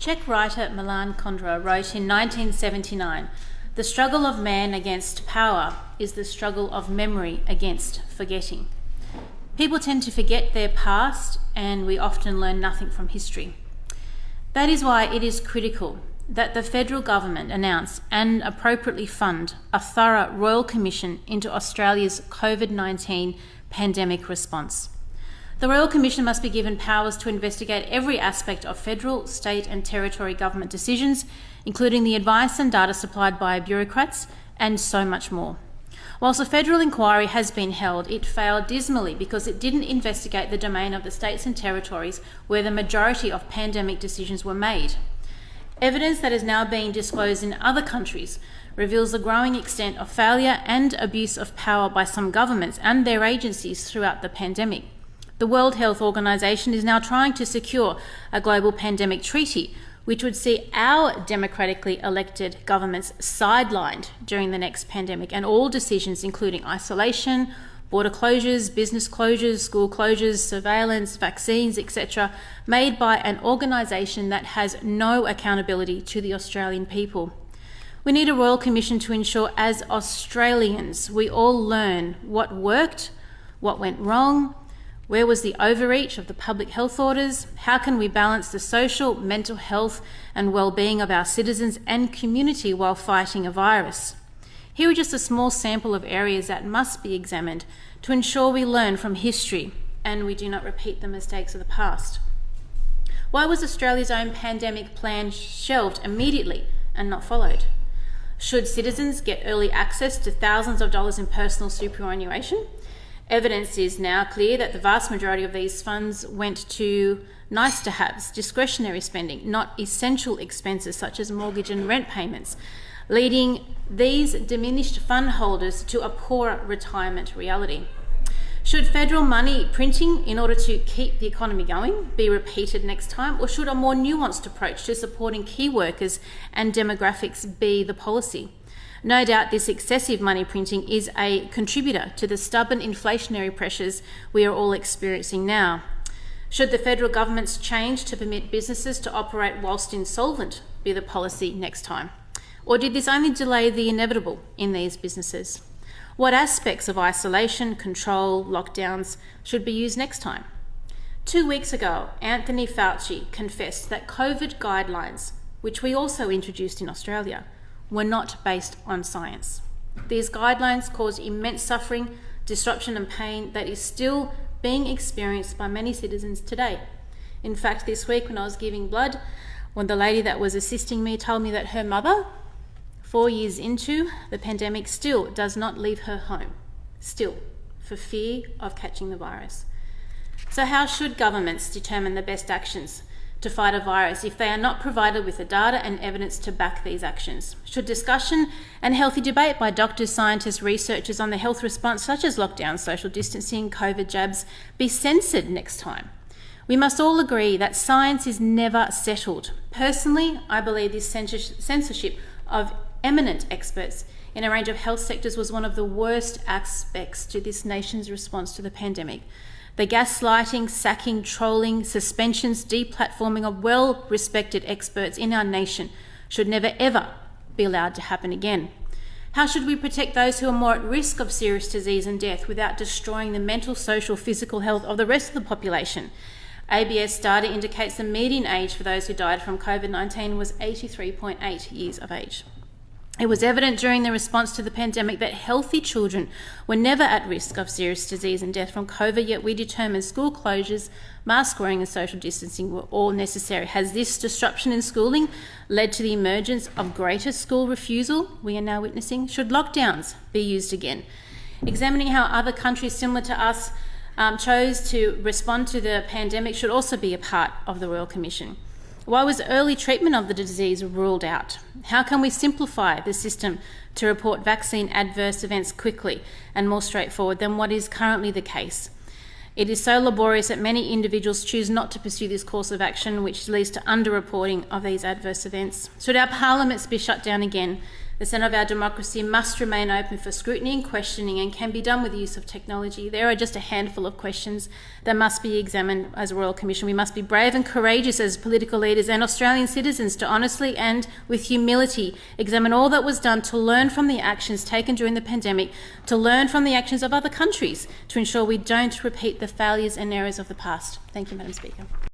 Czech writer Milan Kundera wrote in 1979, "The struggle of man against power is the struggle of memory against forgetting." People tend to forget their past, and we often learn nothing from history. That is why it is critical that the federal government announce and appropriately fund a thorough Royal Commission into Australia's COVID-19 pandemic response. The Royal Commission must be given powers to investigate every aspect of federal, state and territory government decisions, including the advice and data supplied by bureaucrats, and so much more. Whilst a federal inquiry has been held, it failed dismally because it didn't investigate the domain of the states and territories where the majority of pandemic decisions were made. Evidence that is now being disclosed in other countries reveals the growing extent of failure and abuse of power by some governments and their agencies throughout the pandemic. The World Health Organization is now trying to secure a global pandemic treaty, which would see our democratically elected governments sidelined during the next pandemic, and all decisions, including isolation, border closures, business closures, school closures, surveillance, vaccines, etc., made by an organisation that has no accountability to the Australian people. We need a Royal Commission to ensure, as Australians, we all learn what worked, what went wrong, where was the overreach of the public health orders, how can we balance the social, mental health and well-being of our citizens and community while fighting a virus. Here are just a small sample of areas that must be examined to ensure we learn from history and we do not repeat the mistakes of the past. Why was Australia's own pandemic plan shelved immediately and not followed? Should citizens get early access to thousands of dollars in personal superannuation? Evidence is now clear that the vast majority of these funds went to nice-to-haves, discretionary spending, not essential expenses such as mortgage and rent payments, leading these diminished fund holders to a poorer retirement reality. Should federal money printing in order to keep the economy going be repeated next time, or should a more nuanced approach to supporting key workers and demographics be the policy? No doubt this excessive money printing is a contributor to the stubborn inflationary pressures we are all experiencing now. Should the federal government's change to permit businesses to operate whilst insolvent be the policy next time? Or did this only delay the inevitable in these businesses? What aspects of isolation, control, lockdowns should be used next time? 2 weeks ago, Anthony Fauci confessed that COVID guidelines, which we also introduced in Australia, were not based on science. These guidelines cause immense suffering, disruption and pain that is still being experienced by many citizens today. In fact, this week when I was giving blood, when the lady that was assisting me told me that her mother, 4 years into the pandemic, still does not leave her home, still, for fear of catching the virus. So how should governments determine the best actions to fight a virus if they are not provided with the data and evidence to back these actions? Should discussion and healthy debate by doctors, scientists, researchers on the health response, such as lockdown, social distancing, COVID jabs, be censored next time? We must all agree that science is never settled. Personally, I believe this censorship of eminent experts in a range of health sectors was one of the worst aspects to this nation's response to the pandemic. The gaslighting, sacking, trolling, suspensions, deplatforming of well-respected experts in our nation should never ever be allowed to happen again. How should we protect those who are more at risk of serious disease and death without destroying the mental, social, physical health of the rest of the population? ABS data indicates the median age for those who died from COVID-19 was 83.8 years of age. It was evident during the response to the pandemic that healthy children were never at risk of serious disease and death from COVID, yet we determined school closures, mask wearing and social distancing were all necessary. Has this disruption in schooling led to the emergence of greater school refusal we are now witnessing? Should lockdowns be used again? Examining how other countries similar to us chose to respond to the pandemic should also be a part of the Royal Commission. Why was early treatment of the disease ruled out? How can we simplify the system to report vaccine adverse events quickly and more straightforward than what is currently the case? It is so laborious that many individuals choose not to pursue this course of action, which leads to underreporting of these adverse events. Should our parliaments be shut down again, The centre of our democracy must remain open for scrutiny and questioning and can be done with the use of technology. There are just a handful of questions that must be examined as a Royal Commission. We must be brave and courageous as political leaders and Australian citizens to honestly and with humility examine all that was done, to learn from the actions taken during the pandemic, to learn from the actions of other countries, to ensure we don't repeat the failures and errors of the past. Thank you, Madam Speaker.